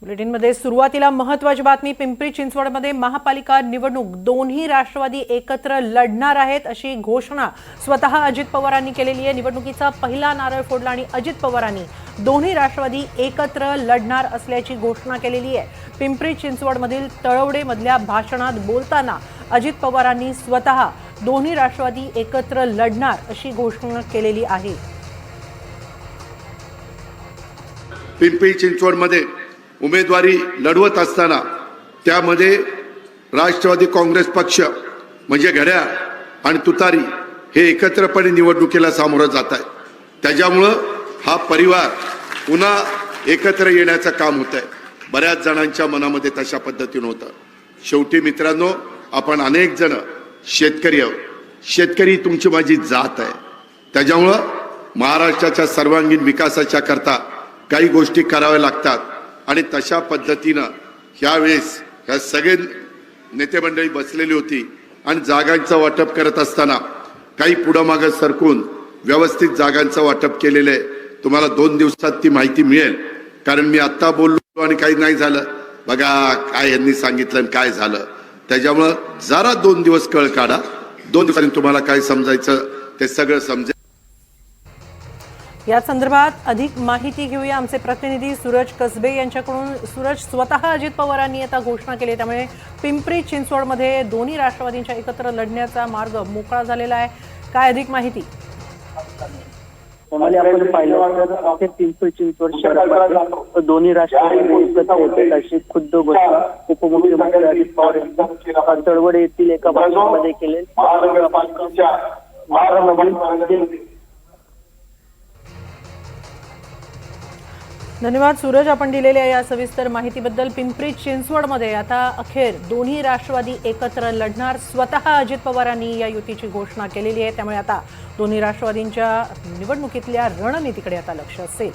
बुलेटिनमध्ये सुरुवातीला महत्त्वाची बातमी। पिंपरी चिंचवडमध्ये महापालिका निवडणूक दोन्ही राष्ट्रवादी एकत्र लढणार आहेत अशी घोषणा स्वतः अजित पवारांनी केलेली आहे। निवडणुकीचा पहिला नारळ फोडला आणि अजित पवारांनी दोन्ही राष्ट्रवादी एकत्र लढणार असल्याची घोषणा केलेली आहे। पिंपरी चिंचवडमधील तळवडे मधल्या भाषणात बोलताना अजित पवारांनी स्वतः दोन्ही राष्ट्रवादी एकत्र लढणार अशी घोषणा केलेली आहे। पिंपरी चिंचवडमध्ये उमेदवारी लढवत असताना त्यामध्ये राष्ट्रवादी काँग्रेस पक्ष म्हणजे घड्याळ आणि तुतारी हे एकत्रपणे निवडणुकीला सामोरं जात आहे। त्याच्यामुळे हा परिवार पुन्हा एकत्र येण्याचं काम होत आहे। बऱ्याच जणांच्या मनामध्ये तशा पद्धतीने होतं। शेवटी मित्रांनो, आपण अनेक जण शेतकरी आहोत। शेतकरी तुमची माझी जात आहे। त्याच्यामुळे महाराष्ट्राच्या सर्वांगीण विकासाच्या करता काही गोष्टी कराव्या लागतात आणि तशा पद्धतीने यावेळेस ह्या सगळे नेते मंडळी बसलेली होती आणि जागांचं वाटप करत असताना काही पुढं मागं सरकून व्यवस्थित जागांचं वाटप केलेलं आहे। तुम्हाला 2 दिवसात ती माहिती मिळेल, कारण मी आता बोललो आणि काही नाही झालं। बघा काय यांनी सांगितलं आणि काय झालं। त्याच्यामुळे जरा 2 दिवस कळ काढा। 2 दिवसांनी तुम्हाला काय समजायचं ते सगळं समजेल। या संदर्भात अधिक माहिती घेऊया आमचे प्रतिनिधी सूरज कसबे यांच्याकडून। सूरज, स्वतः अजित पवारांनी आता घोषणा केली, त्यामुळे पिंपरी चिंचवडमध्ये दोन्ही राष्ट्रवादींच्या एकत्र लढण्याचा मार्ग मोकळा झालेला आहे। काय अधिक माहिती? आपण पाहिलं पिंपरी चिंचवड शहरात दोन्ही राष्ट्रवादी एकत्र होते अशी खुद्द घोषणा उपमुख्यमंत्री अजित पवार यांनी तळवडे येथील एका भाषणामध्ये केले। धन्यवाद सूरज, आपण दिलेल्या या सविस्तर माहितीबद्दल। पिंपरी चिंचवडमध्ये आता अखेर दोन्ही राष्ट्रवादी एकत्र लढणार। स्वतः अजित पवारांनी या युतीची घोषणा केलेली आहे, त्यामुळे आता दोन्ही राष्ट्रवादींच्या निवडणुकीतल्या रणनीतीकडे आता लक्ष असेल।